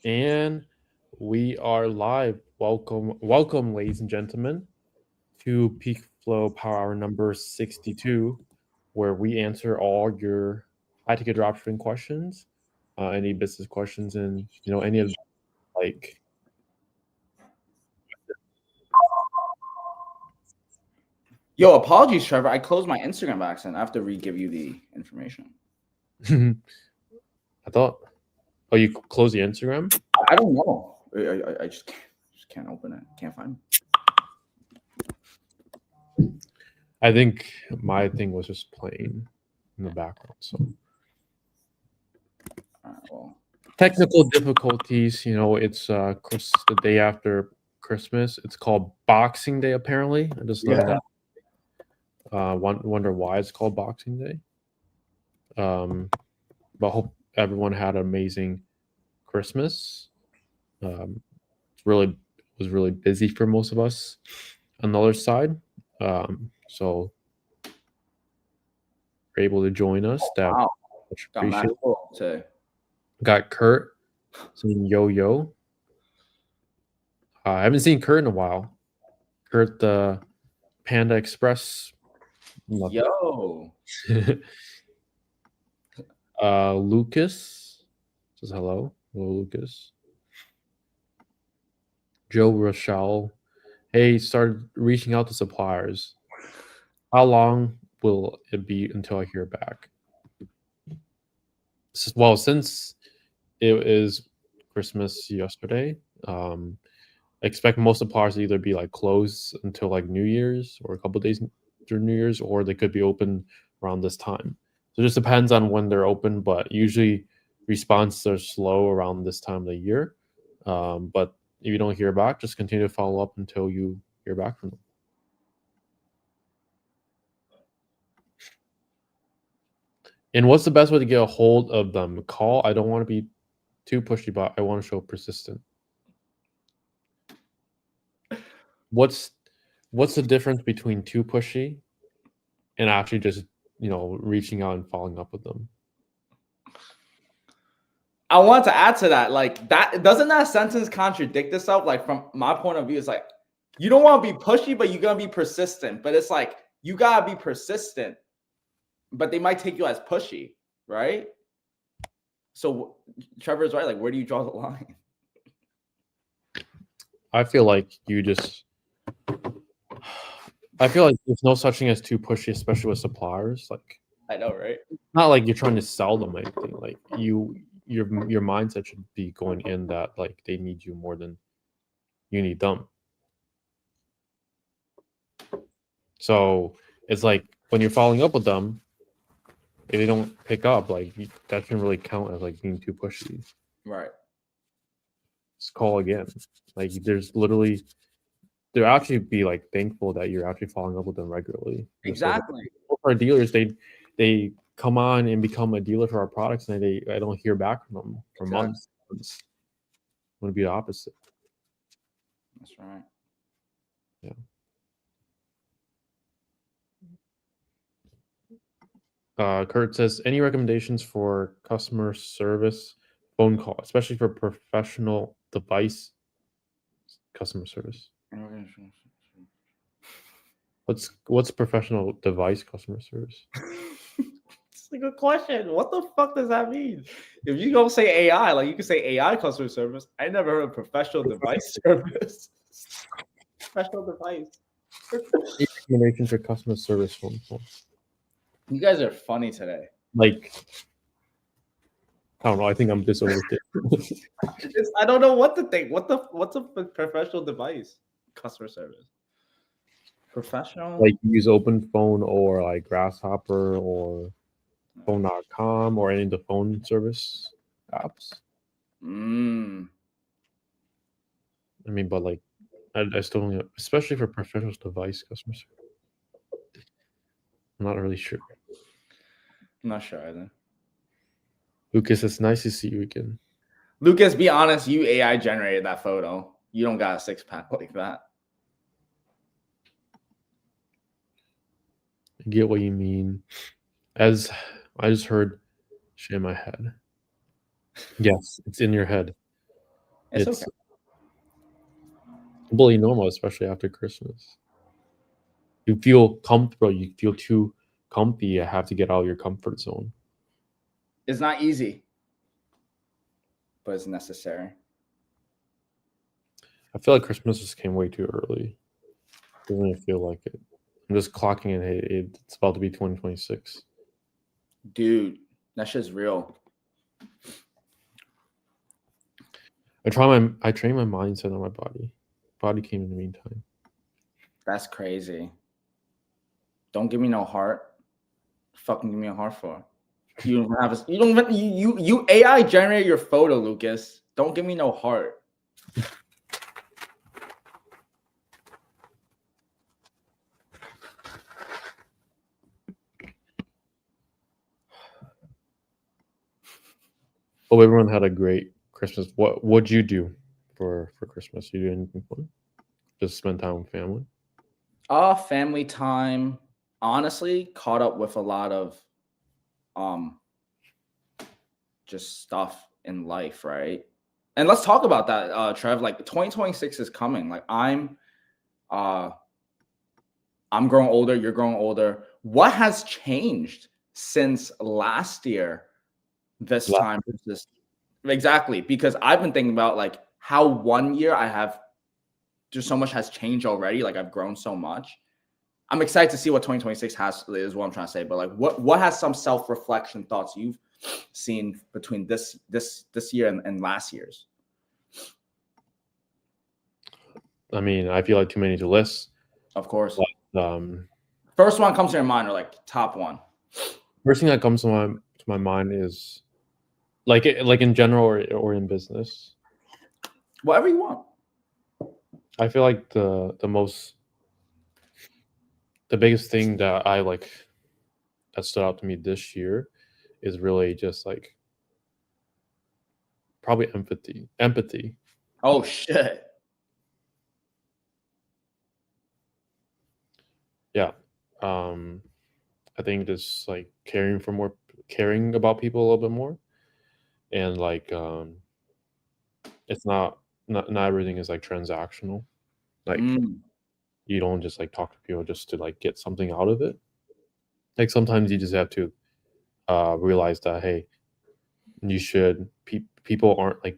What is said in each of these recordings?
And we are live. Welcome, ladies and gentlemen, to PeakFlow Power Hour number 62, where we answer all your high-ticket dropshipping questions, any business questions, and any of like. Yo, apologies, Trevor. I closed my Instagram by accident. I have to re-give you the information. I thought. Oh, you close the Instagram? I don't know. I just can't open it. Can't find it. I think my thing was just playing in the background. So All right, well, technical difficulties. It's the day after Christmas. It's called Boxing Day. Apparently, I just learned that. Wonder why it's called Boxing Day. But hope everyone had an amazing Christmas. Really was really busy for most of us on the other side. So you're able to join us. That wow. much Got mad appreciated. cool today. Got Kurt saying yo. I haven't seen Kurt in a while. Kurt the Panda Express. Yo. Lucas says hello. Hello, Lucas. Joe Rochelle. Hey, started reaching out to suppliers. How long will it be until I hear back? Well, since it is Christmas yesterday, I expect most suppliers to either be like closed until like New Year's or a couple days during New Year's, or they could be open around this time. So it just depends on when they're open, but usually responses are slow around this time of the year. But if you don't hear back, just continue to follow up until you hear back from them. And what's the best way to get a hold of them? Call. I don't want to be too pushy, but I want to show persistent. What's the difference between too pushy and actually just reaching out and following up with them? I want to add to that. Like, that doesn't that sentence contradict itself? Like, from my point of view, it's like you don't want to be pushy, but you're gonna be persistent. But it's like you gotta be persistent, but they might take you as pushy, right? So Trevor's right. Like, where do you draw the line? I feel like there's no such thing as too pushy, especially with suppliers. Like, I know, right? not like you're trying to sell them anything. Like your mindset should be going in that like they need you more than you need them. So it's like when you're following up with them, if they don't pick up, like that shouldn't really count as like being too pushy. Right. Just call again. Like they'll actually be like thankful that you're actually following up with them regularly. Exactly. For our dealers, they come on and become a dealer for our products, and I don't hear back from them for months. It's going to be the opposite. That's right. Yeah. Kurt says, any recommendations for customer service phone call, especially for professional device customer service? What's professional device customer service? It's a good question. What the fuck does that mean? If you don't say AI, like you can say AI customer service. I never heard of professional device service. Professional device. Any recommendations for customer service phone call? You guys are funny today. Like, I don't know. I think I'm just overthinking. I don't know what to think. What's a professional device customer service? Professional. Like use Open Phone or like Grasshopper or Phone.com or any of the phone service apps. I mean, but like, I still don't know, especially for professional device customer service. I'm not really sure. I'm not sure either. Lucas, it's nice to see you again. Lucas, be honest. You AI generated that photo. You don't got a six pack like that. I get what you mean. As I just heard shit in my head. Yes, it's in your head. It's It's okay. completely normal, especially after Christmas. You feel comfortable. You feel too comfy. You have to get out of your comfort zone. It's not easy, but it's necessary. I feel like Christmas just came way too early. Doesn't even feel like it. I'm just clocking in. Hey, it's about to be 2026. Dude, that shit's real. I train my mindset on my body. Body came in the meantime. That's crazy. Don't give me no heart. Fucking give me a heart for. You don't have a, you don't even you AI generate your photo, Lucas. Don't give me no heart. Hope everyone had a great Christmas. What'd you do for Christmas? You do anything fun? Just spend time with family? Family time. Honestly, caught up with a lot of um just stuff in life, right? And let's talk about that, Trev. Like 2026 is coming. Like uh I'm growing older, you're growing older. What has changed since last year, this Last time versus exactly? Because I've been thinking about like how 1 year I have just so much has changed already. Like I've grown so much. I'm excited to see what 2026 has is what I'm trying to say. But like what has some self-reflection thoughts you've seen between this year and last year's? I mean, I feel like too many to list. Of course. But, First one comes to your mind or like top one? first thing that comes to my mind is like in general or in business. Whatever you want. I feel like the biggest thing that I like that stood out to me this year is really just like probably empathy. Oh shit. Yeah. I think just like caring about people a little bit more, and like it's not everything is like transactional. Like Mm, you don't just like talk to people just to like get something out of it. Like sometimes you just have to realize that hey, you should people aren't like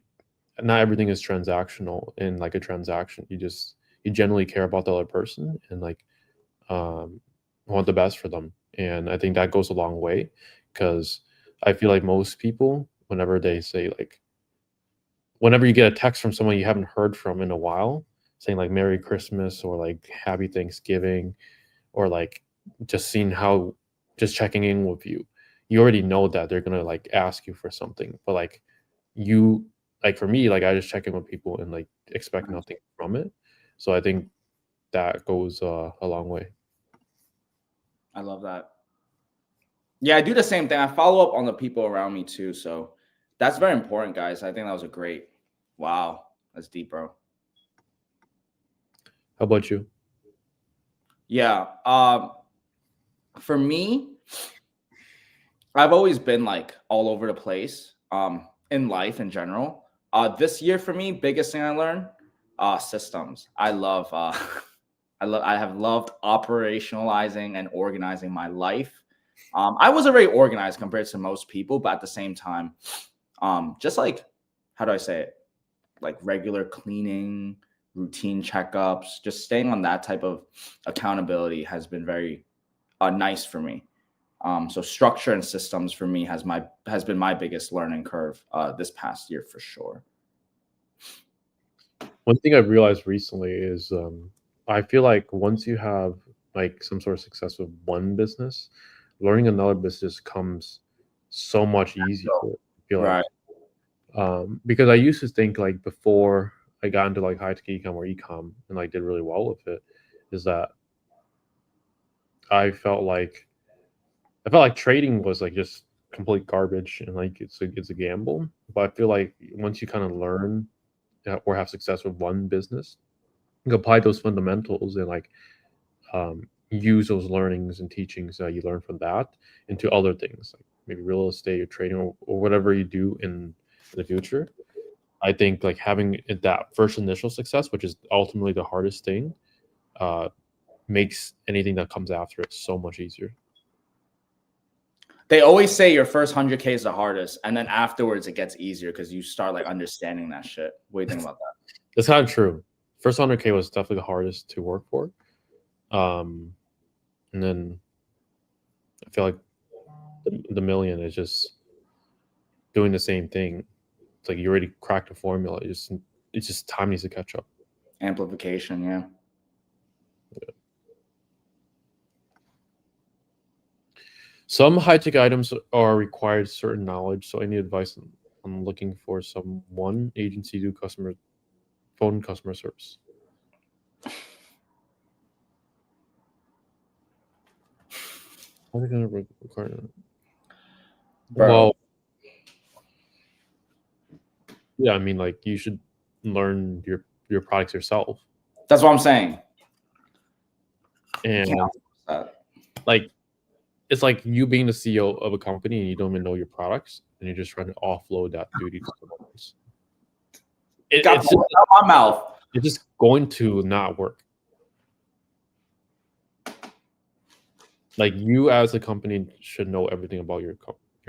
not everything is transactional in like a transaction. You generally care about the other person and like want the best for them. And I think that goes a long way because I feel like most people, whenever they say like, whenever you get a text from someone you haven't heard from in a while, saying like Merry Christmas or like Happy Thanksgiving or like just seeing how, just checking in with you, you already know that they're gonna like ask you for something. But like you, like for me, like I just check in with people and like expect nice. nothing from it. So I think that goes a long way. I love that. Yeah, I do the same thing. I follow up on the people around me too. So that's very important, guys. I think that was a great. Wow, that's deep, bro. How about you? Yeah. For me, I've always been like all over the place. In life in general. This year for me, biggest thing I learned, systems. I love. I have loved operationalizing and organizing my life. I was already organized compared to most people, but at the same time, just like how do I say it? Like regular cleaning, routine checkups, just staying on that type of accountability has been very nice for me. So structure and systems for me has been my biggest learning curve this past year for sure. One thing I've realized recently is I feel like once you have like some sort of success with one business, learning another business comes so much easier. So, I feel right. like because I used to think like before I got into like high tech ecom or ecom and like did really well with it, is that I felt like trading was like just complete garbage and like it's a gamble. But I feel like once you kind of learn or have success with one business, you can apply those fundamentals and like use those learnings and teachings that you learn from that into other things like maybe real estate or trading or whatever you do in the future. I think like having that first initial success, which is ultimately the hardest thing, makes anything that comes after it so much easier. They always say your first 100K is the hardest, and then afterwards it gets easier because you start like understanding that shit. What do you think about that? That's kind of true. First 100K was definitely the hardest to work for. And then I feel like the million is just doing the same thing. It's like you already cracked the formula. It's just time needs to catch up. Amplification, yeah. Some high-tech items are required certain knowledge. So any advice on looking for one agency to do phone customer service? How are they going to require that? Bro. Well, yeah, I mean, like you should learn your products yourself. That's what I'm saying. And like it's like you being the CEO of a company and you don't even know your products and you're just trying to offload that duty to someone else. It's out my mouth. It's just going to not work. Like you as a company should know everything about your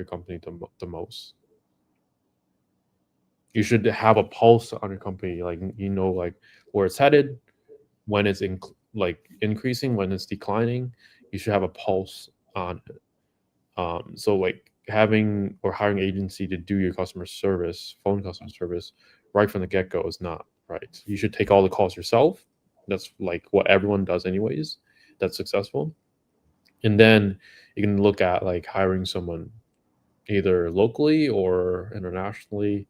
company the most. You should have a pulse on your company, like you know, like where it's headed, when it's increasing, when it's declining. You should have a pulse on it. So like having or hiring an agency to do your customer service, phone customer service, right from the get-go is not right. You should take all the calls yourself. That's like what everyone does anyways. That's successful. And then you can look at like hiring someone either locally or internationally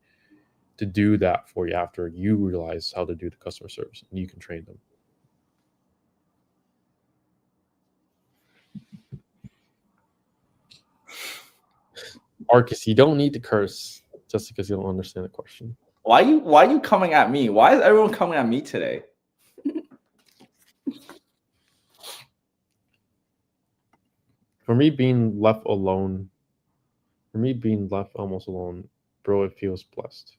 to do that for you after you realize how to do the customer service and you can train them. Marcus, you don't need to curse just because you don't understand the question. Why are you coming at me? Why is everyone coming at me today? For me being left almost alone, bro, it feels blessed.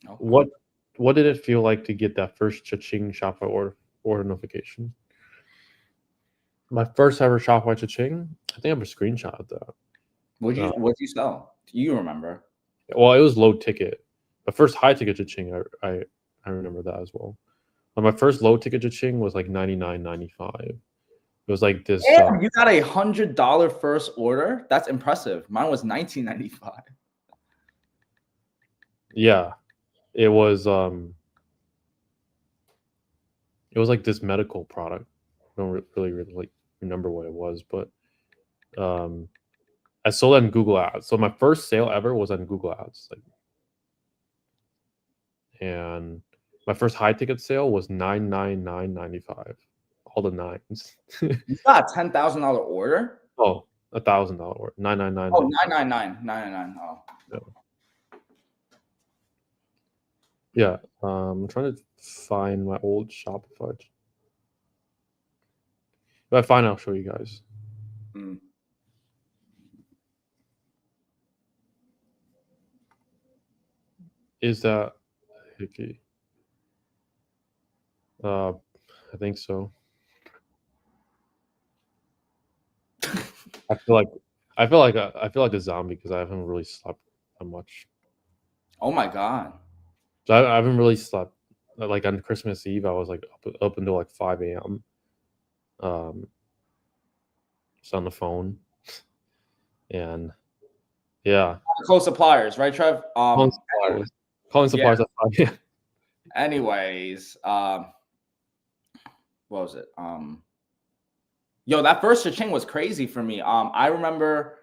Okay. What did it feel like to get that first cha-ching Shopify order notification? My first ever Shopify cha-ching, I think I have a screenshot of that. What'd you sell? Do you remember? Well, it was low ticket. The first high ticket cha-ching, I remember that as well. But my first low ticket cha-ching was like $99.95. It was like this. Damn, you got $100 first order? That's impressive. Mine was $19.95. Yeah, it was like this medical product. I don't really like remember what it was, but I sold it on Google Ads. So my first sale ever was on Google Ads, and my first high ticket sale was $999.95. All the nines. You got a $10,000 order? Oh, $1,000 order. $999. Oh, $999. Oh. Yeah. I'm trying to find my old Shopify. If I find it, I'll show you guys. Is that Hickey? I think so. I feel like a zombie because I haven't really slept that much. Oh my god! So I haven't really slept. Like on Christmas Eve, I was like up until like 5 a.m. Just on the phone, and yeah. Close suppliers, right, Trev? Calling suppliers at 5 a.m. Anyways, what was it? Yo, that first cha-ching was crazy for me. I remember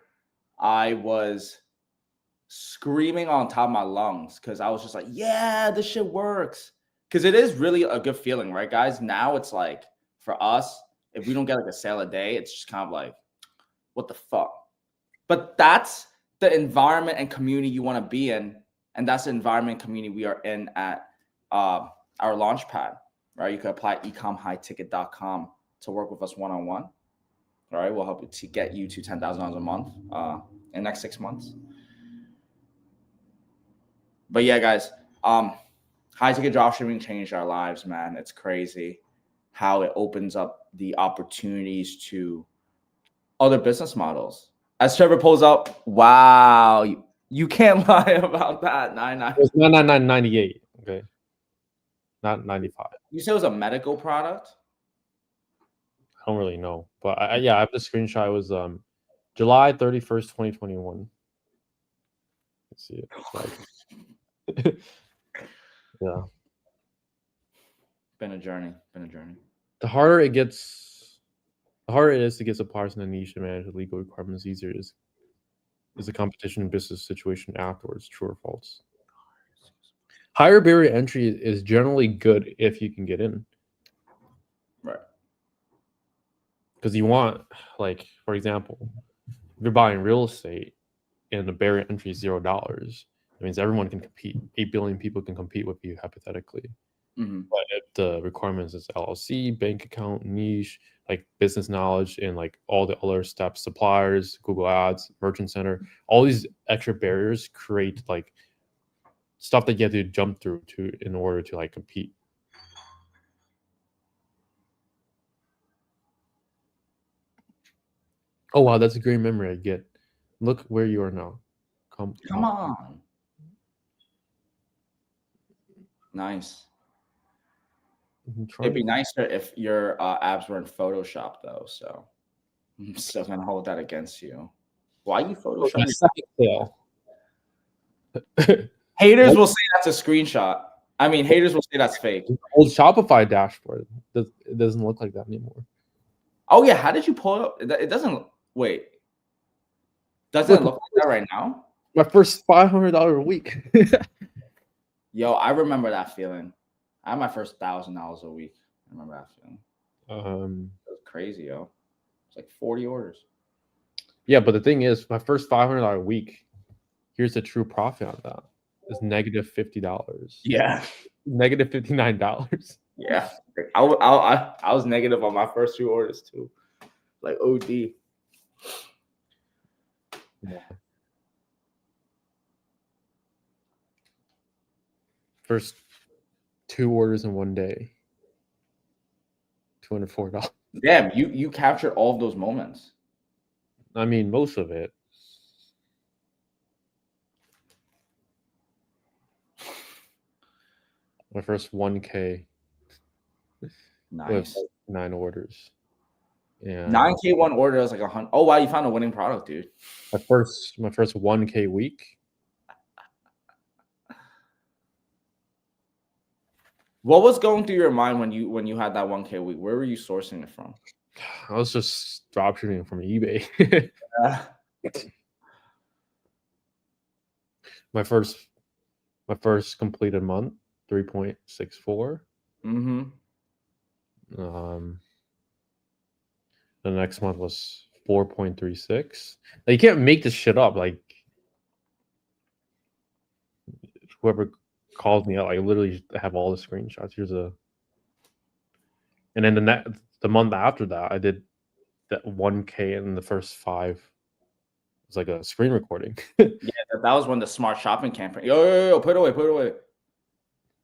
I was screaming on top of my lungs because I was just like, yeah, this shit works. Because it is really a good feeling, right, guys? Now it's like, for us, if we don't get like a sale a day, it's just kind of like, what the fuck? But that's the environment and community you want to be in. And that's the environment and community we are in at our Launchpad, right? You can apply at ecomhighticket.com to work with us one-on-one. All right, we'll help you to get you to $10,000 a month in the next 6 months. But yeah, guys, high ticket dropshipping changed our lives, man. It's crazy how it opens up the opportunities to other business models. As Trevor pulls up, wow, you can't lie about that. 99. It was 99.98. Okay, not 95. You said it was a medical product. I don't really know, but yeah, I have the screenshot. It was July 31st, 2021. Let's see it. Yeah. Been a journey. The harder it is to get suppliers in a niche and manage the legal requirements, easier is the competition and business situation afterwards. True or false? Higher barrier entry is generally good if you can get in. Right. Because you want, like, for example, if you're buying real estate and the barrier entry is $0, it means everyone can compete. 8 billion people can compete with you hypothetically. Mm-hmm. But if the requirements is LLC, bank account, niche, like business knowledge, and like all the other steps, suppliers, Google Ads, Merchant Center, all these extra barriers create like stuff that you have to jump through in order to like compete. Oh wow, that's a great memory I get. Look where you are now. Come on. Nice. It'd be nicer if your abs were in Photoshop though, so I'm still gonna hold that against you. Why you Photoshop? Haters will say that's a screenshot. I mean, haters will say that's fake. Old Shopify dashboard. It doesn't look like that anymore. Oh yeah, how did you pull it up? It doesn't. Wait, doesn't it look like that right now? My first $500 a week. Yo, I remember that feeling. I had my first $1,000 a week. I remember that feeling. It was crazy, yo. It's like 40 orders. Yeah, but the thing is, my first $500 a week. Here's the true profit on that. It's negative $50. Yeah. Negative $59. Yeah. I was negative on my first 2 orders too. Like OD. Yeah. First 2 orders in one day. $204. Damn, you captured all of those moments. I mean, most of it. My first 1K. Nice. With 9 orders. Yeah. 9K one order is like 100. Oh wow, you found a winning product, dude. My first 1K week. What was going through your mind when you had that 1K week? Where were you sourcing it from? I was just dropshipping from eBay. My first completed month, 3.64. Mm-hmm. The next month was 4.36. Like, you can't make this shit up. Like, whoever called me out, I literally have all the screenshots. And then the month after that, I did that 1K in the first 5. It was like a screen recording. Yeah, that was when the smart shopping campaign. Yo, put it away.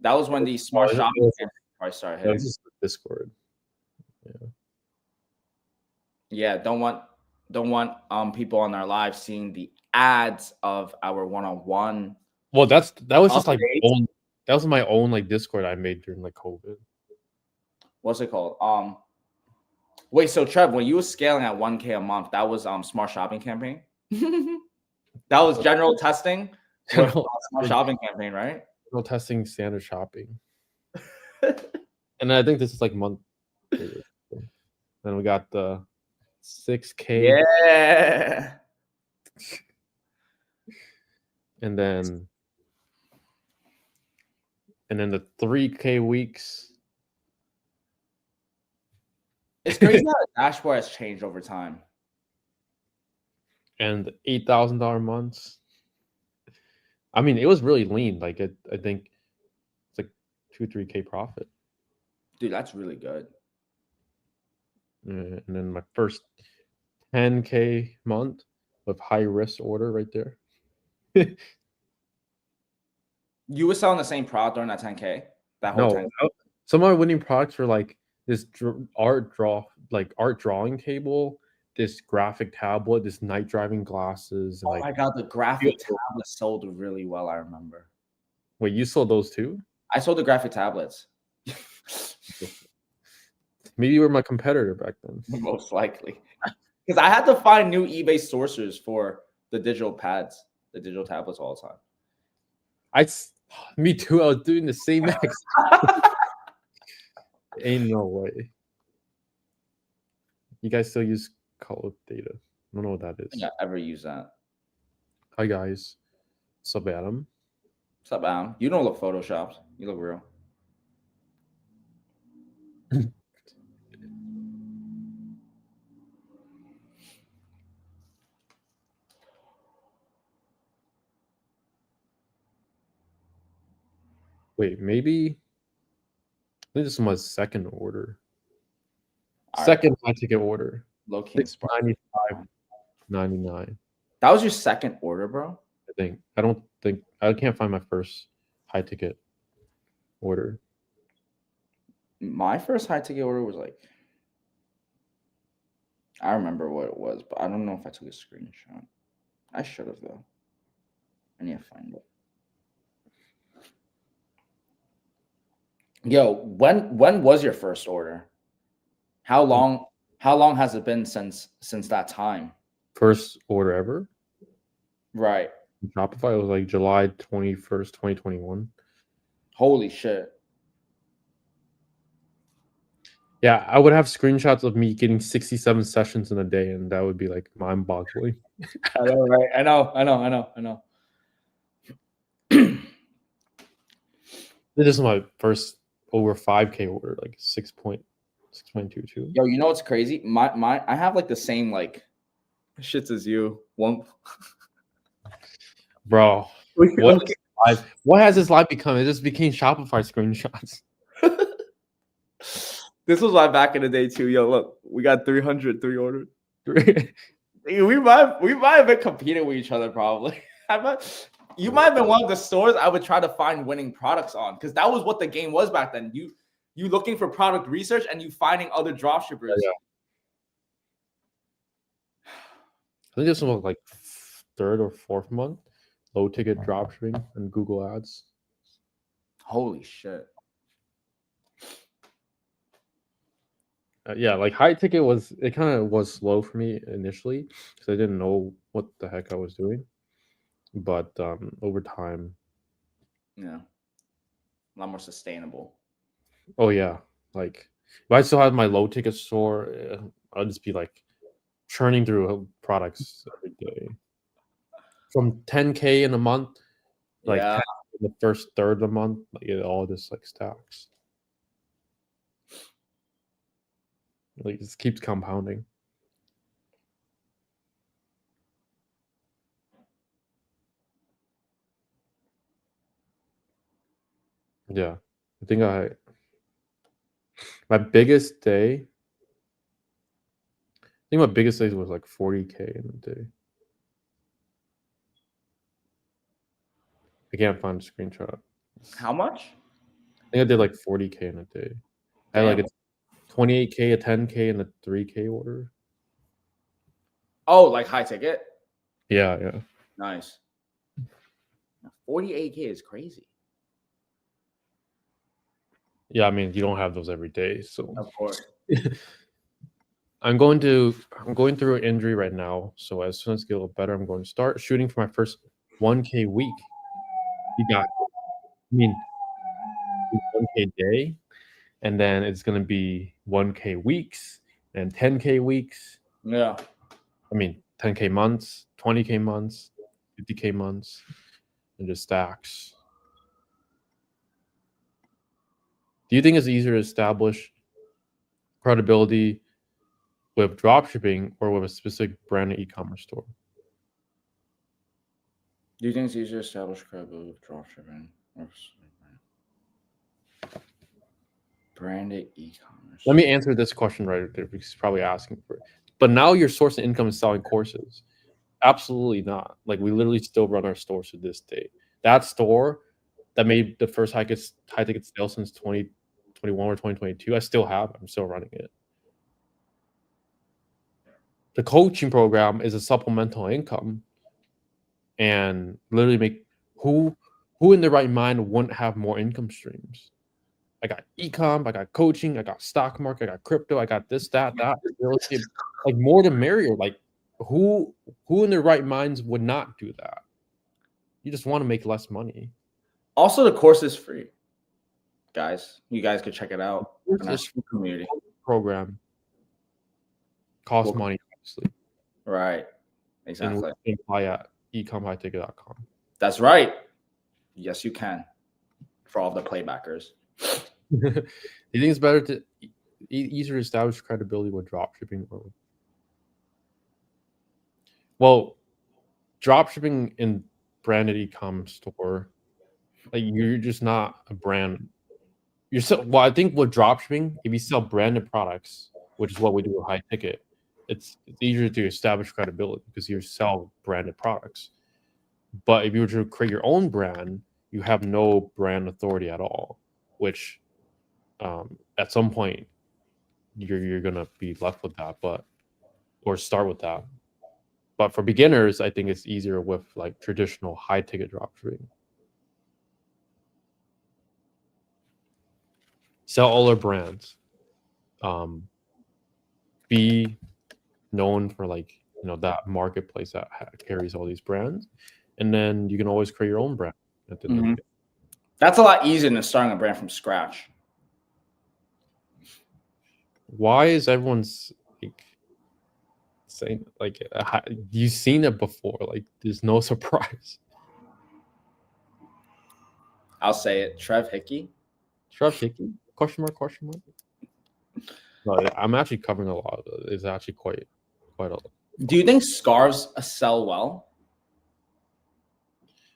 That was when the smart shopping campaign started hitting. That was just Discord. Yeah. Yeah, don't want people on our live seeing the ads of our one-on-one. Well, that was just like that was my own like Discord I made during like COVID. What's it called? Wait, so Trev, when you were scaling at 1K a month, that was smart shopping campaign? That was general testing. Smart shopping campaign, right? General testing, standard shopping. And I think this is like month 3. Then we got the 6K. Yeah. And then the 3K weeks. It's crazy how the dashboard has changed over time. And the $8,000 months. I mean, it was really lean. Like, I think it's like 2-3K profit. Dude, that's really good. And then my first 10K month, with high risk order right there. You were selling the same product during that 10K. That whole 10K. No, some of my winning products were like this art drawing table, this graphic tablet, this night driving glasses, and Oh like. my god, the graphic tablet sold really well. I remember. Wait, you sold those too? I sold the graphic tablets. Maybe you were my competitor back then. Most likely, because I had to find new eBay sources for the digital pads, the digital tablets all the time. Me too. I was doing the same X. Ain't no way. You guys still use color data? I don't know what that is. I think I ever use that. Hi guys. What's up, Adam? What's up, Adam? You don't look photoshopped. You look real. Wait, maybe. I think this is my second order. All Second high ticket order. Low key inspired. $695.99. That was your second order, bro? I can't find my first high ticket order. My first high ticket order was like, I remember what it was, but I don't know if I took a screenshot. I should have though. I need to find it. Yo, when was your first order? How long has it been since that time? First order ever? Right. Shopify was like July 21st, 2021. Holy shit. Yeah, I would have screenshots of me getting 67 sessions in a day, and that would be like mind-boggling. I know, right? I know. This is my first over 5K order, like 6.22. Yo, you know what's crazy? I have like the same like shits as you. One Bro, what has this live become? It just became Shopify screenshots. This was like back in the day too. Yo, look, we got 303 orders. we might have been competing with each other probably. You might have been one of the stores I would try to find winning products on, because that was what the game was back then. You looking for product research and you finding other dropshippers. Yeah. I think this was like third or fourth month. Low ticket dropshipping and Google Ads. Holy shit. Yeah, like high ticket it kind of was slow for me initially because I didn't know what the heck I was doing. But over time, yeah, a lot more sustainable. Oh yeah, like if I still had my low ticket store, I'll just be like churning through products every day. From 10K in a month, like 10 the first third of the month, like it all just like stacks. Like it just keeps compounding. Yeah, I think my biggest day. I think my biggest day was like 40K in a day. I can't find a screenshot. How much? I think I did like 40K in a day. I had like a 28K, a 10K, and a 3K order. Oh, like high ticket? Yeah. Nice. 48K is crazy. Yeah, I mean, you don't have those every day, so of course. I'm going through an injury right now, so as soon as I get a little better, I'm going to start shooting for my first 1K week. You got, 1K day, and then it's gonna be 1K weeks and 10K weeks. Yeah. 10K months, 20K months, 50K months, and just stacks. Do you think it's easier to establish credibility with dropshipping or with a specific branded e-commerce store? Do you think it's easier to establish credibility with dropshipping or branded e-commerce? Let me answer this question right there because he's probably asking for it. But now your source of income is selling courses. Absolutely not. Like we literally still run our stores to this day. That store that made the first high ticket sale since 2021 or 2022, I still have. I'm still running it. The coaching program is a supplemental income, and literally make who in their right mind wouldn't have more income streams? I got ecom, I got coaching, I got stock market, I got crypto, I got this, that, real estate. Like more the merrier. Like who in their right minds would not do that? You just want to make less money. Also, the course is free, guys. You guys could check it out. This community program costs money, obviously. Right. Exactly. And we can apply at ecomhighticket.com. That's right. Yes, you can. For all the playbackers. You think it's better to easier to establish credibility with dropshipping or? Well, dropshipping in branded e-com store, like you're just not a brand. You're so well. I think with dropshipping, if you sell branded products, which is what we do with high ticket, it's easier to establish credibility because you sell branded products. But if you were to create your own brand, you have no brand authority at all, which at some point you're gonna be left with that, or start with that. But for beginners, I think it's easier with like traditional high ticket dropshipping. Sell all our brands. Be known for like that marketplace that carries all these brands, and then you can always create your own brand at the end of the day. That's a lot easier than starting a brand from scratch. Why is everyone's like saying like you've seen it before? Like there's no surprise. I'll say it. Trev Hickey. Trev Hickey? Question mark? Question mark? No, I'm actually covering a lot of it. It's actually quite a lot. Do you think scarves sell well?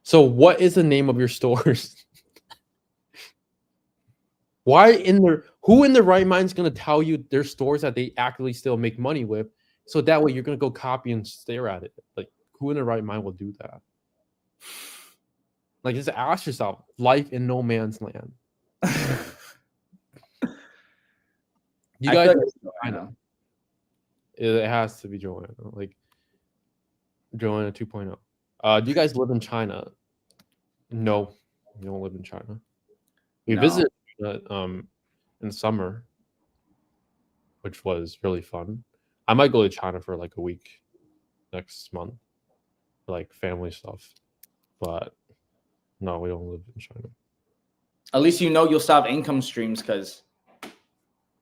So what is the name of your stores? Who in their right mind is going to tell you their stores that they actually still make money with? So that way you're going to go copy and stare at it. Like who in their right mind will do that? Like just ask yourself, life in no man's land. You guys like Joanna. It has to be Joanna. Like Joanna 2.0. Do you guys live in China? No, we don't live in China. We visited in summer, which was really fun. I might go to China for like a week next month, for like family stuff. But no, we don't live in China. At least you'll still have income streams because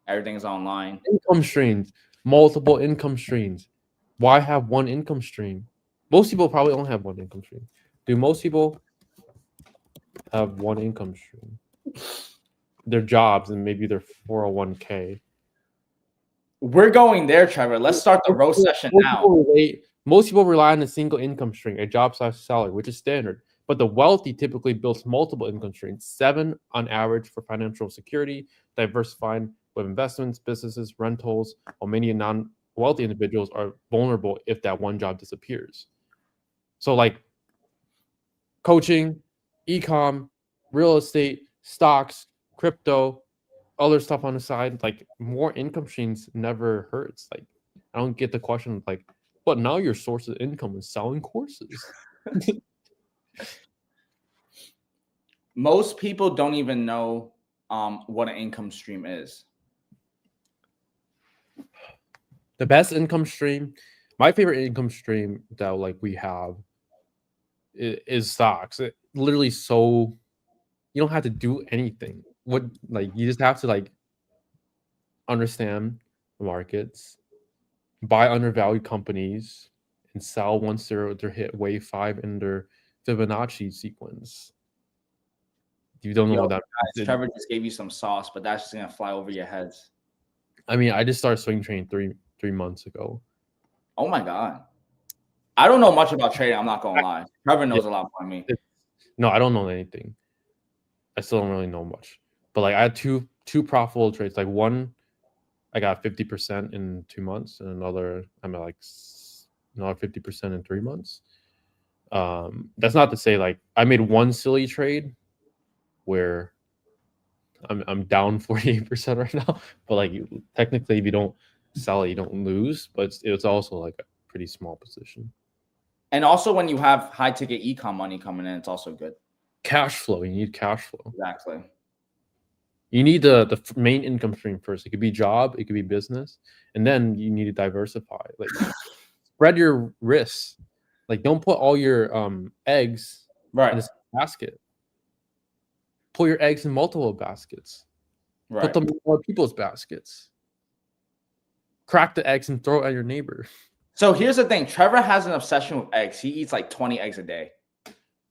everything's online. Income streams, multiple income streams. Why have one income stream? Most people probably only have one income stream. Do most people have one income stream? Their jobs and maybe their 401k. We're going there, Trevor. Let's start the roast session now. Most people rely on a single income stream, a job/salary, which is standard. But the wealthy typically builds multiple income streams, 7 on average for financial security, diversifying with investments, businesses, rentals, while many non-wealthy individuals are vulnerable if that one job disappears. So like coaching, e-com, real estate, stocks, crypto, other stuff on the side, like more income streams never hurts. Like I don't get the question like, but now your source of income is selling courses. Most people don't even know what an income stream is. The best income stream, my favorite income stream that like we have is stocks. It literally so you don't have to do anything. What like you just have to like understand the markets, buy undervalued companies, and sell once they're hit wave 5 in their Fibonacci sequence. You don't know what that means. Trevor just gave you some sauce, but that's just gonna fly over your heads. I mean, I just started swing trading three months ago. Oh my god. I don't know much about trading, I'm not gonna lie. Trevor knows a lot more than me. No, I don't know anything. I still don't really know much. But like I had two profitable trades. Like one I got 50% in 2 months, and another I'm at like another 50% in 3 months. That's not to say like I made one silly trade where I'm down 48% right now, but like technically if you don't sell it, you don't lose, but it's also like a pretty small position. And also when you have high ticket ecom money coming in, it's also good. Cash flow, you need cash flow. Exactly. You need the main income stream first. It could be job, it could be business, and then you need to diversify. Like spread your risks. Like don't put all your eggs in this basket. Put your eggs in multiple baskets. Put them in other people's baskets. Crack the eggs and throw it at your neighbor. So here's the thing. Trevor has an obsession with eggs. He eats like 20 eggs a day.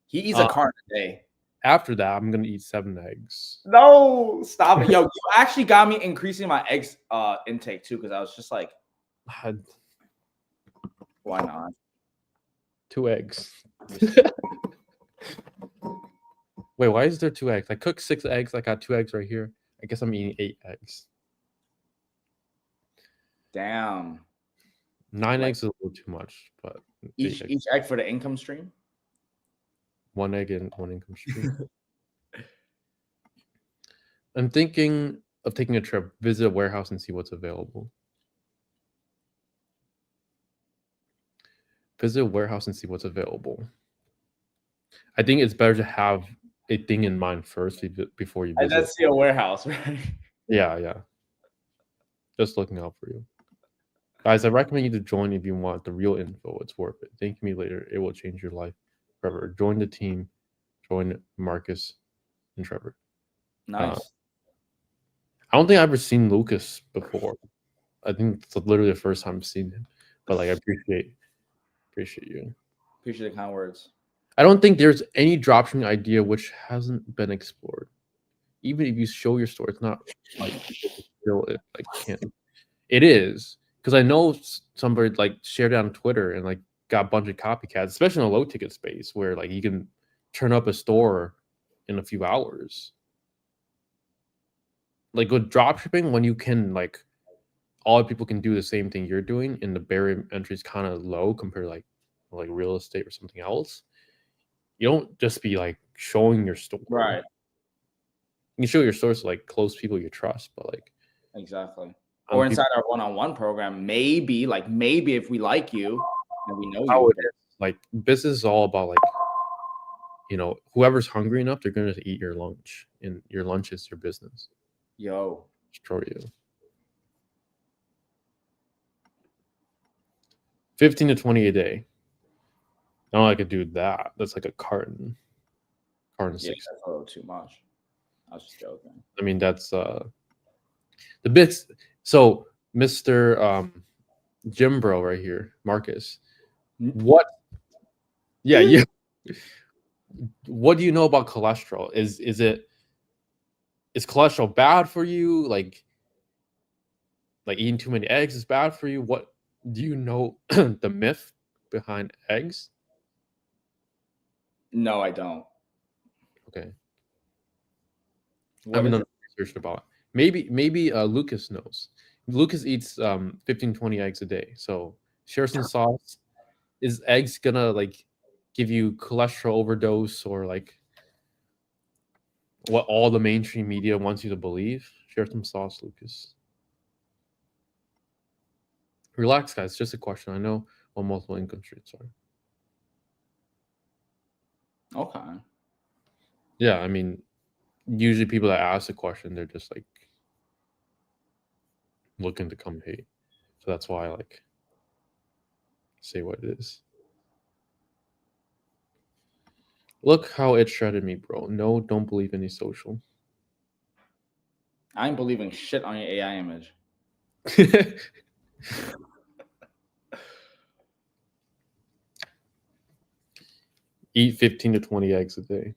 He eats a carton a day. After that, I'm gonna eat 7 eggs. No, stop it. Yo, you actually got me increasing my eggs intake too, because I was just like, why not? 2 eggs. Wait, why is there 2 eggs? I cooked 6 eggs. I got 2 eggs right here. I guess I'm eating 8 eggs. Damn. 9 eggs is a little too much, but each egg for the income stream? 1 egg and 1 income stream. I'm thinking of taking a trip, visit a warehouse, and see what's available. Visit a warehouse and see what's available. I think it's better to have a thing in mind first before you visit. And then see a warehouse, right? Yeah. Just looking out for you. Guys, I recommend you to join if you want the real info. It's worth it. Thank me later. It will change your life forever. Join the team. Join Marcus and Trevor. Nice. I don't think I've ever seen Lucas before. I think it's literally the first time I've seen him. But like I appreciate you. Appreciate the kind words. I don't think there's any dropshipping idea which hasn't been explored. Even if you show your store, it's not like still it like can't. It is. Because I know somebody like shared it on Twitter and like got a bunch of copycats, especially in a low ticket space where like you can turn up a store in a few hours. Like with dropshipping, when you can like all people can do the same thing you're doing and the barrier entry is kind of low compared to like real estate or something else. You don't just be like showing your store. Right. You can show your stores to like close people you trust, but like exactly. Or inside our one-on-one program, maybe if we like you and we know you. Like business is all about like, you know, whoever's hungry enough, they're gonna eat your lunch, and your lunch is your business. Yo, destroy you. 15 to 20 a day. I don't know I could do that. That's like a carton. Yeah, that's a little too much. I was just joking. I mean, that's the bits. So, Mr. Jim Bro right here, Marcus. What? Yeah. What do you know about cholesterol? Is cholesterol bad for you? Like eating too many eggs is bad for you? What do you know the myth behind eggs? No, I don't. Okay. I haven't done research about it. Maybe Lucas knows. Lucas eats 15, 20 eggs a day. So share some sauce. Is eggs gonna like give you cholesterol overdose or like what all the mainstream media wants you to believe? Share some sauce, Lucas. Relax, guys. It's just a question. I know what multiple income streams are. Okay. Yeah, I mean, usually people that ask the question, they're just like looking to come hate. So that's why I like say what it is. Look how it shredded me, bro. No, don't believe any social. I ain't believing shit on your AI image. Eat 15 to 20 eggs a day.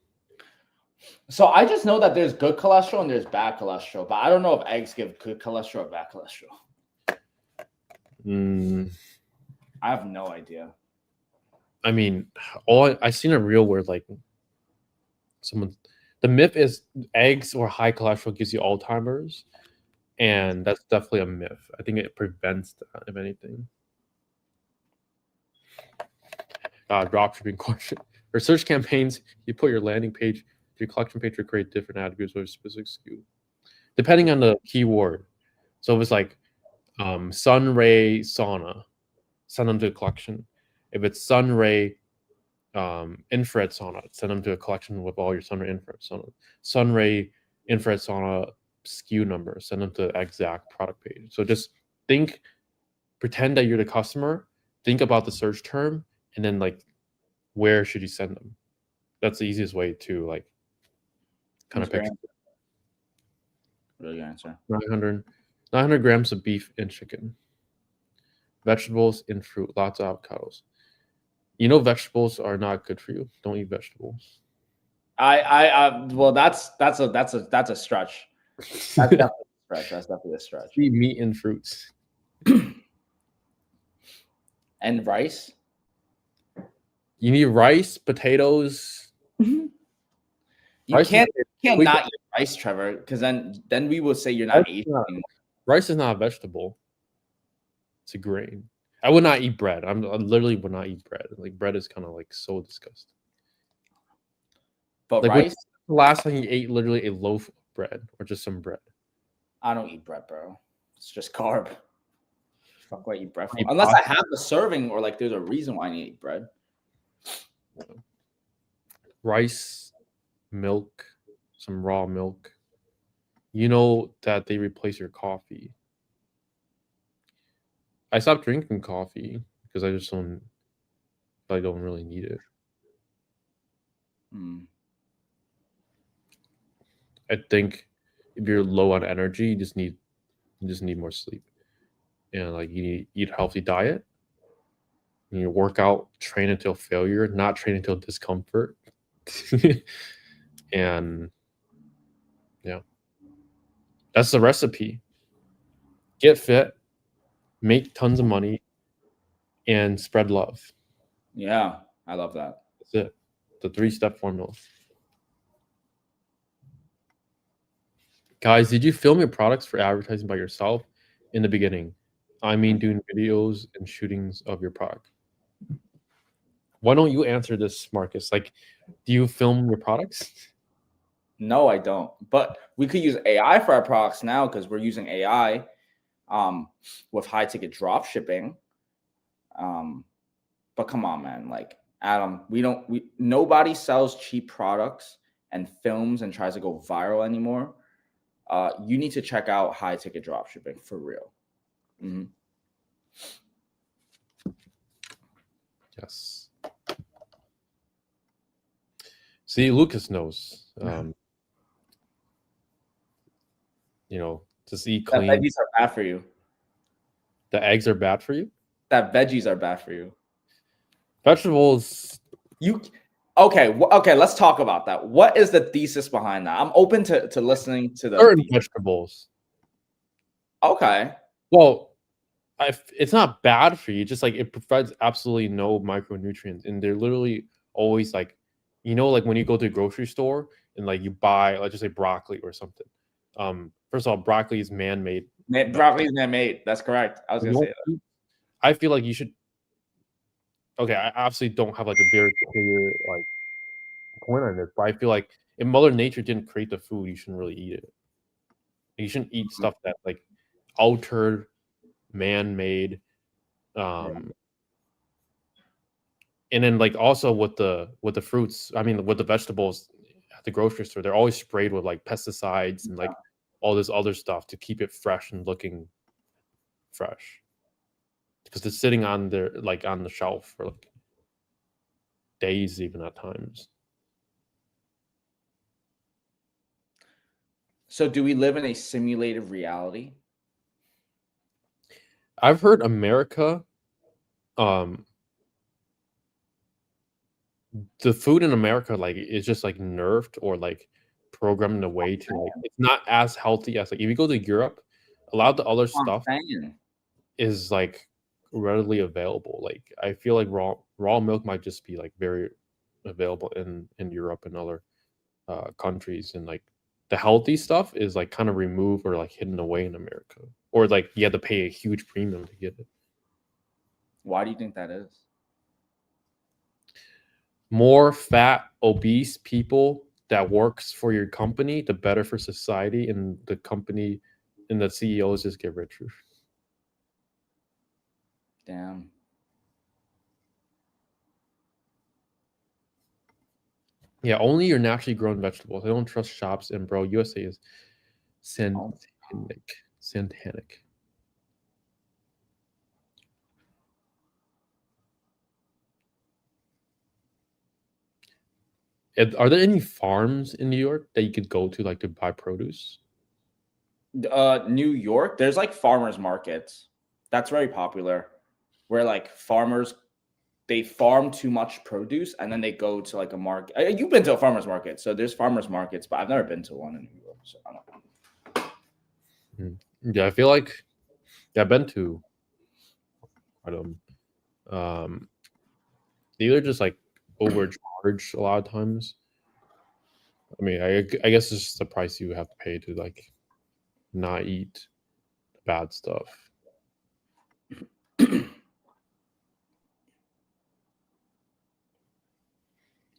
So I just know that there's good cholesterol and there's bad cholesterol, but I don't know if eggs give good cholesterol or bad cholesterol. I have no idea. I mean, I seen a reel where like the myth is eggs or high cholesterol gives you Alzheimer's, and that's definitely a myth. I think it prevents that, if anything. dropshipping question. For search campaigns, you put your landing page to your collection page to create different attributes for a specific SKU, depending on the keyword. So if it's like sun ray sauna, send them to a collection. If it's sun ray infrared sauna, send them to a collection with all your sun ray infrared sauna. Sun ray infrared sauna SKU number, send them to the exact product page. So just pretend that you're the customer, think about the search term, and then like where should you send them? That's the easiest way to like kind of picture. Really good answer. 900 grams of beef and chicken. Vegetables and fruit, lots of avocados. You know vegetables are not good for you. Don't eat vegetables. Well, that's a stretch. That's definitely a stretch. That's definitely a stretch. Eat meat and fruits. And rice. You need rice, potatoes. You can't not eat rice, Trevor, because then we will say you're not Asian anymore. Rice is not a vegetable. It's a grain. I would not eat bread. I literally would not eat bread. Like bread is kind of like so disgusting. But like, rice. The last time you ate literally a loaf of bread or just some bread? I don't eat bread, bro. It's just carb. Fuck what I eat bread for. Unless I have a serving or like there's a reason why I need to eat bread. Rice, milk, some raw milk. You know that they replace your coffee. I stopped drinking coffee because I don't really need it. I think if you're low on energy, you just need more sleep. And like you need to eat a healthy diet. You need to work out, train until failure, not train until discomfort. And yeah. That's the recipe. Get fit, make tons of money, and spread love. Yeah, I love that. That's it. The 3-step formula. Guys, did you film your products for advertising by yourself in the beginning? I mean, doing videos and shootings of your product. Why don't you answer this, Marcus? Like, do you film your products? No, I don't. But we could use AI for our products now because we're using AI with high ticket drop shipping. But come on, man. Like, Adam, nobody sells cheap products and films and tries to go viral anymore. You need to check out high ticket drop shipping for real. Yes. See, Lucas knows. You know, just eat clean. That veggies are bad for you. The eggs are bad for you? That veggies are bad for you. Vegetables. Okay, let's talk about that. What is the thesis behind that? I'm open to listening to the certain vegetables. Okay. Well, it's not bad for you. Just like it provides absolutely no micronutrients, and they're literally always like, you know, like when you go to a grocery store and like you buy, let's just say broccoli or something. First of all, broccoli is man-made. Broccoli is man-made. That's correct. I was gonna say that. I feel like you should. Okay, I obviously don't have like a very clear like point on this, but I feel like if Mother Nature didn't create the food, you shouldn't really eat it. You shouldn't eat stuff that like altered, man-made, and then like also with the fruits, I mean with the vegetables at the grocery store, they're always sprayed with like pesticides and like all this other stuff to keep it fresh and looking fresh. Because it's sitting on there like on the shelf for like days even at times. So do we live in a simulated reality? I've heard America, the food in America like is just like nerfed or like programmed in a way to like it's not as healthy as like if you go to Europe, a lot of the other stuff is like readily available. Like I feel like raw milk might just be like very available in Europe and other countries, and like the healthy stuff is like kind of removed or like hidden away in America, or like you have to pay a huge premium to get it. Why do you think that is? more fat, obese people that works for your company, the better for society, and the company and the CEOs just get richer. Damn. Yeah, only your naturally grown vegetables. I don't trust shops, and bro, USA is Oh. satanic. Are there any farms in New York that you could go to, like to buy produce? New York, there's like farmers markets. That's very popular, where like farmers they farm too much produce and then they go to like a market. You've been to a farmers market, so there's farmers markets, but I've never been to one in New York, so I don't know. Yeah, I feel like I've been to either just like overcharged a lot of times. I mean, I guess it's just the price you have to pay to like not eat bad stuff.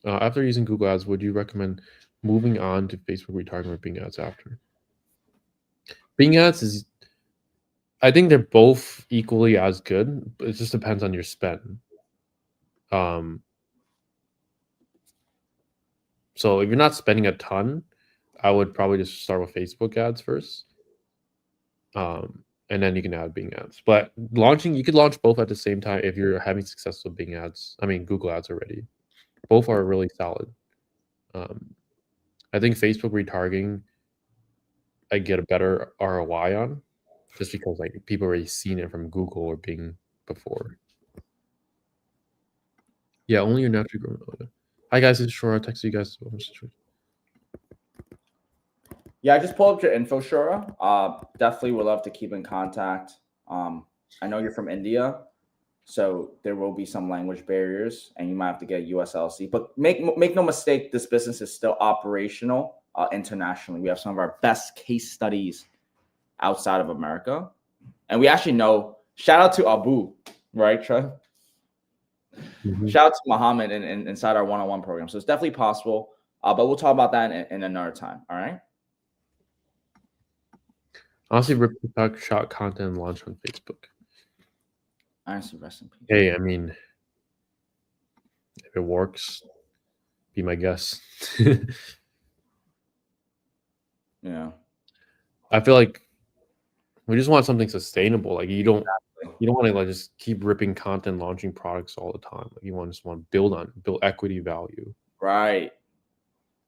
After using Google Ads, would you recommend moving on to Facebook retargeting or Bing Ads after? Bing Ads is, I think they're both equally as good, but it just depends on your spend. So if you're not spending a ton, I would probably just start with Facebook ads first. And then you can add Bing ads. But you could launch both at the same time if you're having success with Bing ads. I mean, Google ads already. Both are really solid. I think Facebook retargeting, I get a better ROI on, just because like people already seen it from Google or Bing before. Yeah, only your naturally grown. Hi guys, it's Shora. I texted you guys. Yeah, I just pulled up your info, Shura. Definitely would love to keep in contact. I know you're from India, so there will be some language barriers, and you might have to get a USLC. But make no mistake, this business is still operational internationally. We have some of our best case studies outside of America, and we actually know. Shout out to Abu, right, Trev? Mm-hmm. Shout out to Muhammad inside our one-on-one program. So it's definitely possible, but we'll talk about that in another time. All right. Honestly, rip the shot content and launch on Facebook. Honestly, rest in peace. Hey, I mean, if it works, be my guest. Yeah. I feel like we just want something sustainable. Like you don't want to like just keep ripping content, launching products all the time. Like you just want to build equity value. Right.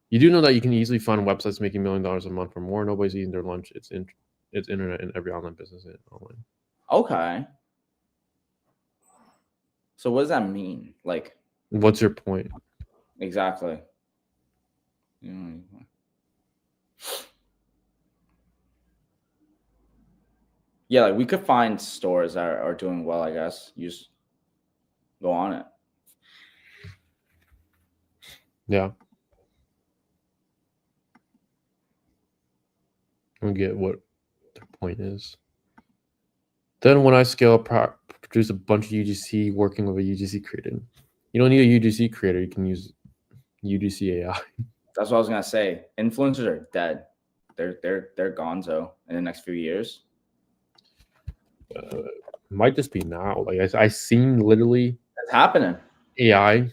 You do know that you can easily find websites making $1 million a month or more. Nobody's eating their lunch. It's internet and every online business is online. Okay. So what does that mean? Like, what's your point? Exactly. Yeah, like we could find stores that are doing well, I guess. You just go on it. Yeah. I get what the point is. Then when I scale up, produce a bunch of UGC working with a UGC creator. You don't need a UGC creator. You can use UGC AI. That's what I was gonna say. Influencers are dead. They're gonzo in the next few years. Might just be now. Like I seen literally it's happening. AI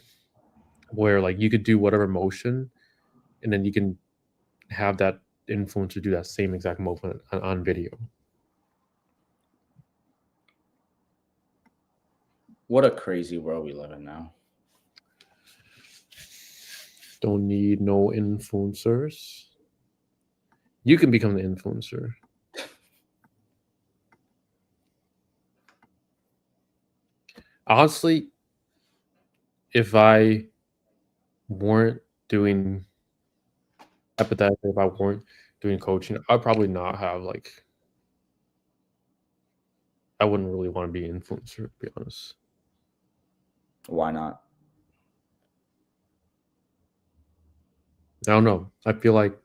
where like you could do whatever motion, and then you can have that influencer do that same exact movement on video. What a crazy world we live in now. Don't need no influencers. You can become the influencer. Honestly, if I weren't doing hypothetically, if I weren't doing coaching, I'd probably not have like I wouldn't really want to be an influencer, to be honest. Why not? I don't know. I feel like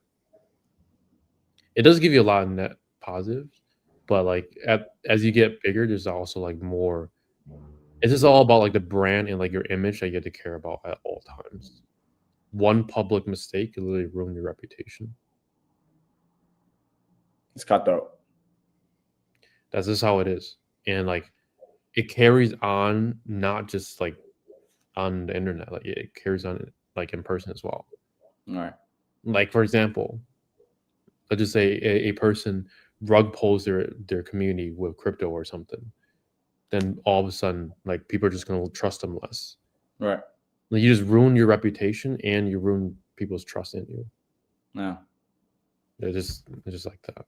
it does give you a lot of net positives, but like as you get bigger, there's also like more It's just all about like the brand and like your image that you have to care about at all times. One public mistake can literally ruin your reputation. It's cutthroat. That's just how it is. And like it carries on not just like on the internet, like it carries on like in person as well. All right. Like for example, let's just say a person rug pulls their community with crypto or something. Then all of a sudden, like people are just gonna trust them less. Right. Like you just ruin your reputation and you ruin people's trust in you. Yeah. It's just like that.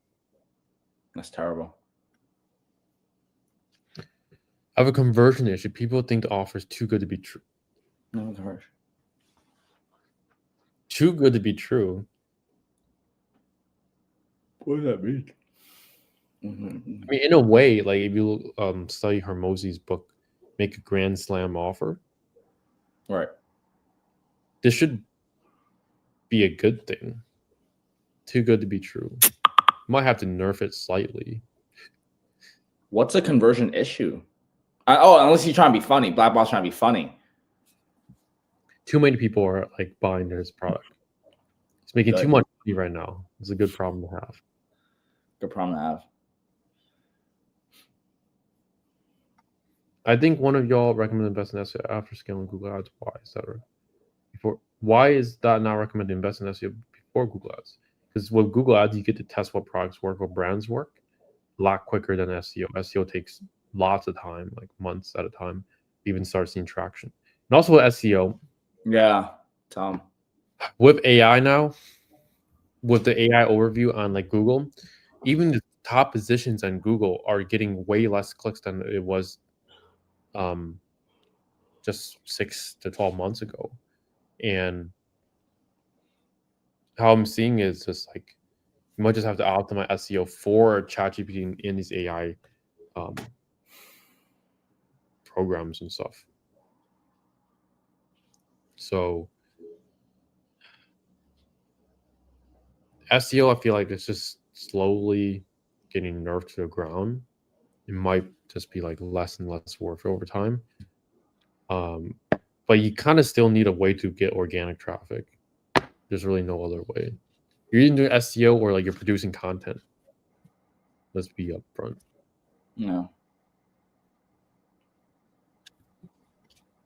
That's terrible. I have a conversion issue. People think the offer is too good to be true. No conversion. Too good to be true. What does that mean? I mean, in a way, like if you study Hormozi's book, Make a Grand Slam Offer, Right. this should be a good thing. Too good to be true. Might have to nerf it slightly. What's a conversion issue? Unless you're trying to be funny. Black Ball's trying to be funny. Too many people are like buying his product. It's making Good. too much money right now. It's a good problem to have. Good problem to have. I think one of y'all recommended invest in SEO after scaling Google Ads. Why is that? Why is that not recommended invest in SEO before Google Ads? Because with Google Ads, you get to test what products work, what brands work, a lot quicker than SEO. SEO takes lots of time, like months at a time, to even start seeing traction. And also with SEO, Yeah, Tom. with AI now, with the AI overview on like Google, even the top positions on Google are getting way less clicks than it was just 6 to 12 months ago. And how I'm seeing is just like you might just have to optimize SEO for ChatGPT in these AI programs and stuff. So SEO, I feel like it's just slowly getting nerfed to the ground. It might just be like less and less worth over time. But you kind of still need a way to get organic traffic. There's really no other way. You're either doing SEO or like you're producing content. Let's be upfront. No.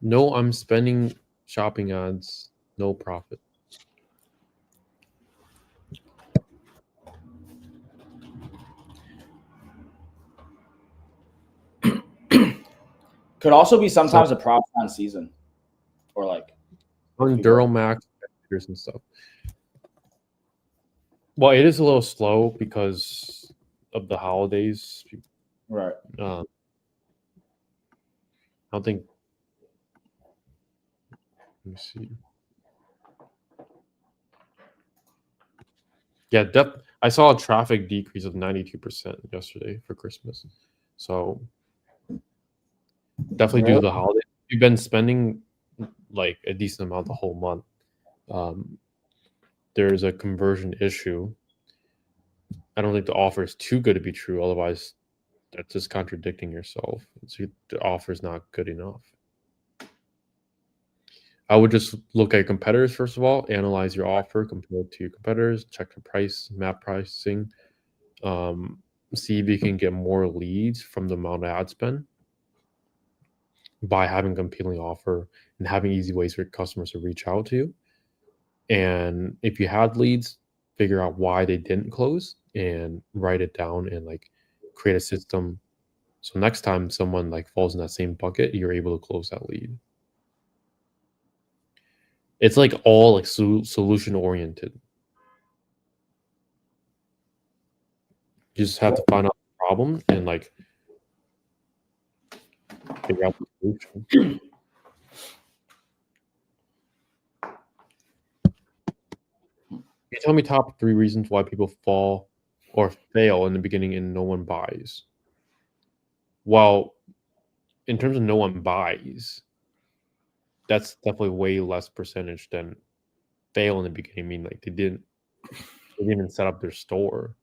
No, I'm spending shopping ads, no profit. Could also be sometimes a problem on season, or like on Duramax and stuff. Well, it is a little slow because of the holidays. Right. I don't think. Let me see. Yeah, I saw a traffic decrease of 92% yesterday for Christmas. So definitely due to the holiday. You've been spending like a decent amount the whole month. There's a conversion issue. I don't think the offer is too good to be true. Otherwise, that's just contradicting yourself. The offer is not good enough. I would just look at competitors first of all, analyze your offer compared to your competitors, check the price, map pricing, see if you can get more leads from the amount of ad spend by having a compelling offer and having easy ways for customers to reach out to you. And if you had leads, figure out why they didn't close and write it down and like create a system. So next time someone like falls in that same bucket, you're able to close that lead. It's like all like solution oriented. You just have to find out the problem and like figure out the solution. Can you tell me top 3 reasons why people fall or fail in the beginning and no one buys? Well, in terms of no one buys, that's definitely way less percentage than fail in the beginning. I mean, like they didn't even set up their store.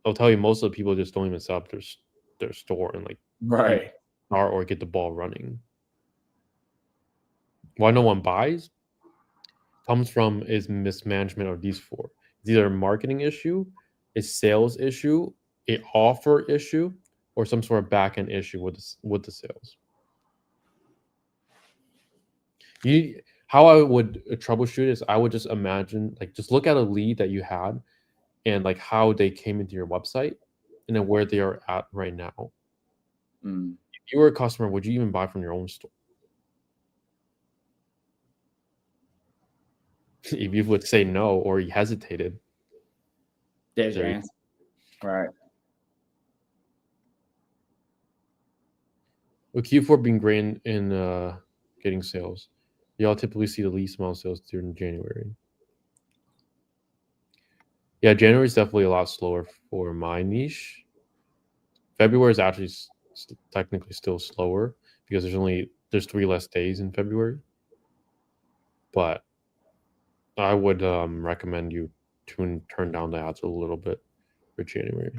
I'll tell you, most of the people just don't even set up their store and like right. start or get the ball running. Why no one buys comes from is mismanagement of these four. It's either a marketing issue, a sales issue, a offer issue, or some sort of back end issue with the sales. How I would troubleshoot is I would just imagine, like, just look at a lead that you had and like how they came into your website and then where they are at right now. If you were a customer, would you even buy from your own store? If you would say no or you hesitated, there's your answer. Right. With Q4 being great in getting sales, y'all typically see the least amount of sales during January. Yeah, January is definitely a lot slower for my niche. February is actually technically still slower because there's 3 less days in February. But I would recommend you turn down the ads a little bit for January.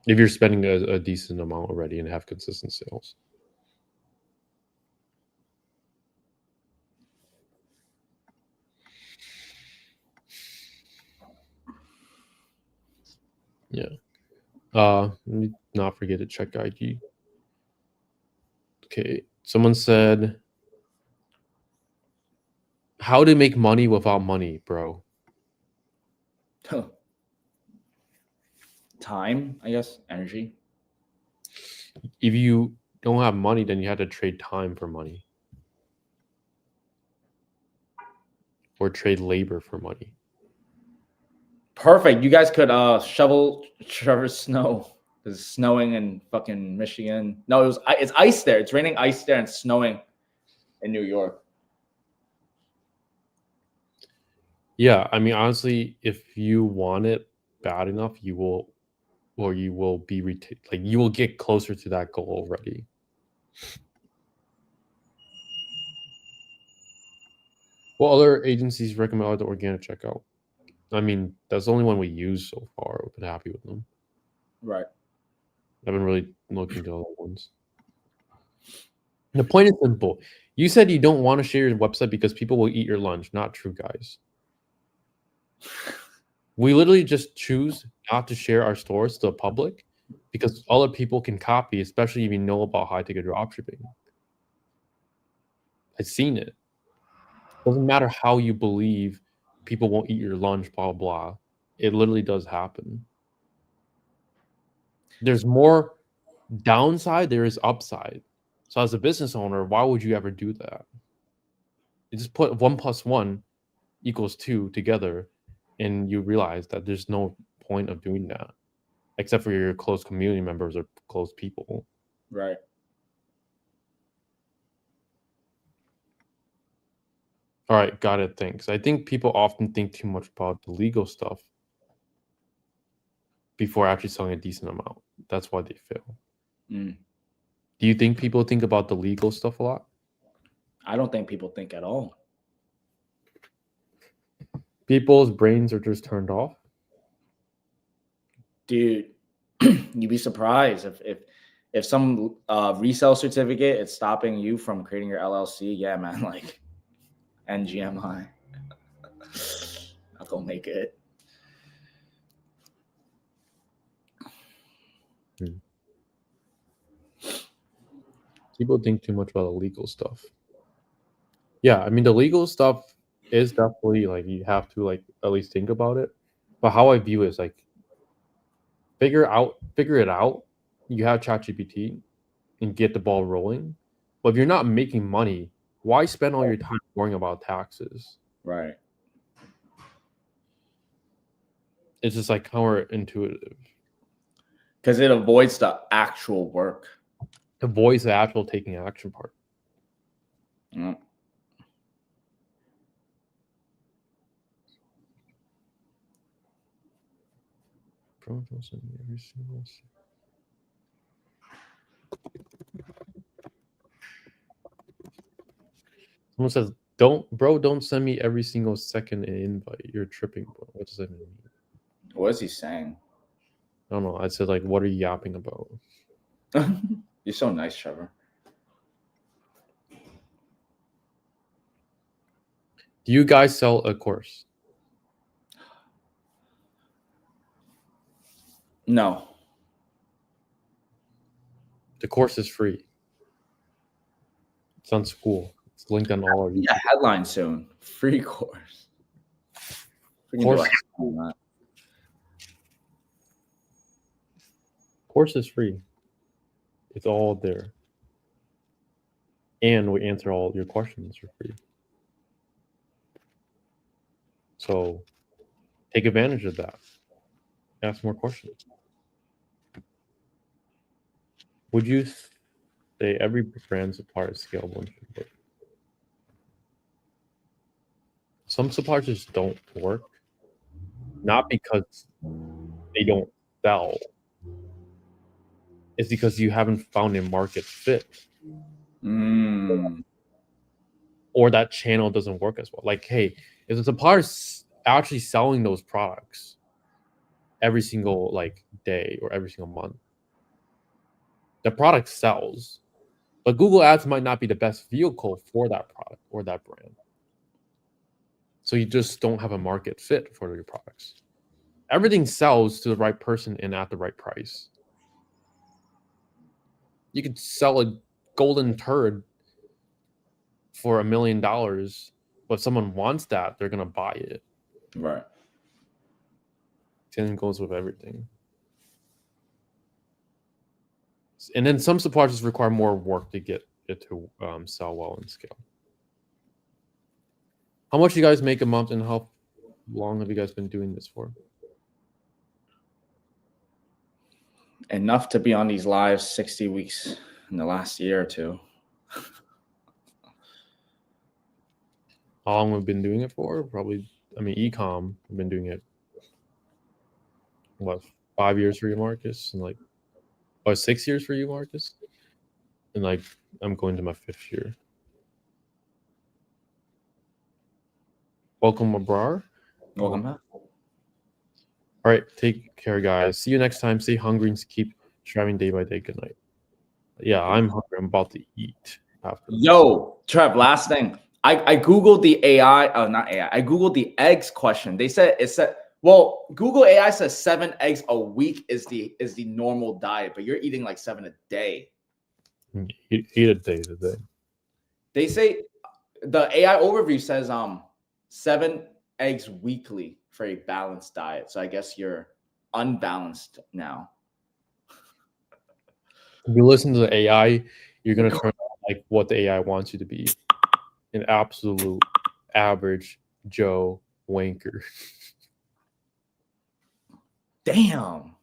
If you're spending a decent amount already and have consistent sales. Yeah. Let me not forget to check IG. Okay. Someone said, how to make money without money, bro? Time, I guess, energy. If you don't have money, then you have to trade time for money. Or trade labor for money. Perfect. You guys could shovel Trevor snow. It's snowing in fucking Michigan. No, it's ice there. It's raining ice there and snowing in New York. Yeah, I mean, honestly, if you want it bad enough, you will be like you will get closer to that goal already. What other agencies recommend the organic checkout? I mean, that's the only one we use so far. We've been happy with them. Right. I haven't really looked into other ones. The point is simple. You said you don't want to share your website because people will eat your lunch. Not true, guys. We literally just choose not to share our stores to the public because other people can copy, especially if you know about high-ticket dropshipping. I've seen it. Doesn't matter how you believe people won't eat your lunch, blah, blah, blah. It literally does happen. There's more downside, there is upside. So as a business owner, why would you ever do that? You just put 1 + 1 = 2 together, and you realize that there's no point of doing that, except for your close community members or close people. Right. All right, got it. Thanks. I think people often think too much about the legal stuff before actually selling a decent amount. That's why they fail. Do you think people think about the legal stuff a lot? I don't think people think at all. People's brains are just turned off. Dude, you'd be surprised if some resale certificate is stopping you from creating your LLC. Yeah, man, like NGMI. Not gonna make it. People think too much about the legal stuff. Yeah, I mean the legal stuff is definitely like you have to like at least think about it. But how I view it is like figure it out. You have ChatGPT and get the ball rolling. But if you're not making money, why spend all your time worrying about taxes? Right. It's just like counterintuitive. Because it avoids the actual work. Avoids the actual taking action part. Someone says, don't send me every single second an invite. You're tripping, bro. What does that mean? What is he saying? I don't know. I said like, what are you yapping about? You're so nice, Trevor. Do you guys sell a course? No. The course is free. It's on school. It's linked on all of you. Yeah, headline soon. Free course. Course is free. It's all there. And we answer all your questions for free. So take advantage of that. Ask more questions. Would you say every brand supplier is scalable and should work? Some suppliers just don't work, not because they don't sell. It's because you haven't found a market fit. Or that channel doesn't work as well. Like, hey, if the supplier's actually selling those products every single like day or every single month, the product sells, but Google Ads might not be the best vehicle for that product or that brand. So you just don't have a market fit for your products. Everything sells to the right person and at the right price. You could sell a golden turd for $1 million, but if someone wants that, they're gonna buy it. Right. Same goes with everything. And then some suppliers just require more work to get it to sell well and scale. How much do you guys make a month, and how long have you guys been doing this for? Enough to be on these lives 60 weeks in the last year or two. How long have we been doing it for? Probably, I mean, ecom, we've been doing it, what, 5 years for you, Marcus? And like, 6 years for you, Marcus? And like, I'm going to my 5th year. Welcome, Abrar. Welcome back. All right, take care, guys. See you next time. Stay hungry and keep striving day by day. Good night. Yeah, I'm hungry. I'm about to eat after this. Yo, Trev, last thing. I Googled the AI, not AI. I Googled the eggs question. They said well, Google AI says 7 eggs a week is the normal diet, but you're eating like 7 a day. Eat a day today. They say the AI overview says 7 eggs weekly for a balanced diet. So I guess you're unbalanced now. If you listen to the AI, you're gonna turn out like what the AI wants you to be. An absolute average Joe wanker. Damn.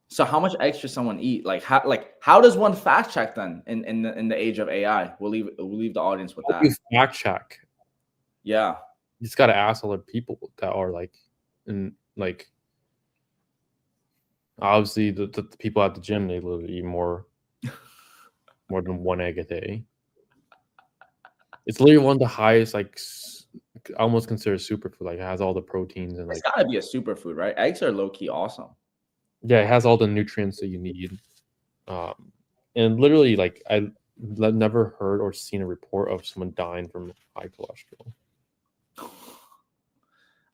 So how much eggs should someone eat? How does one fact check then in the age of AI? We'll leave the audience with that. You fact check. Yeah. You just gotta ask other people that are like, and like, obviously the people at the gym, they literally eat more than 1 egg a day. It's literally one of the highest, like, almost considered superfood. Like, it has all the proteins and like. It's gotta be a superfood, right? Eggs are low key awesome. Yeah, it has all the nutrients that you need. And literally, like, I never heard or seen a report of someone dying from high cholesterol.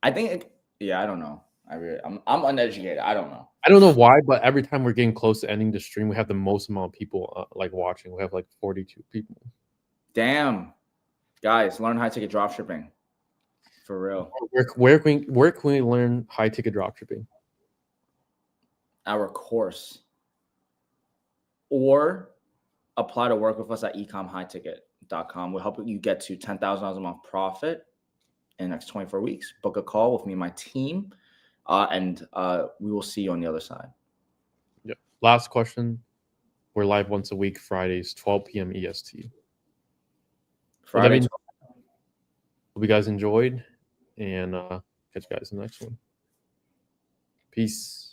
I think, I don't know. I'm uneducated. I don't know. I don't know why, but every time we're getting close to ending the stream, we have the most amount of people like watching. We have like 42 people. Damn, guys, learn high ticket dropshipping. For real. Where can we learn high ticket dropshipping? Our course, or apply to work with us at ecomhighticket.com. We'll help you get to $10,000 a month profit in the next 24 weeks. Book a call with me and my team, and we will see you on the other side. Yep. Last question. We're live once a week, Fridays, 12 p.m. EST. Friday. Hope you guys enjoyed, and catch you guys in the next one. Peace.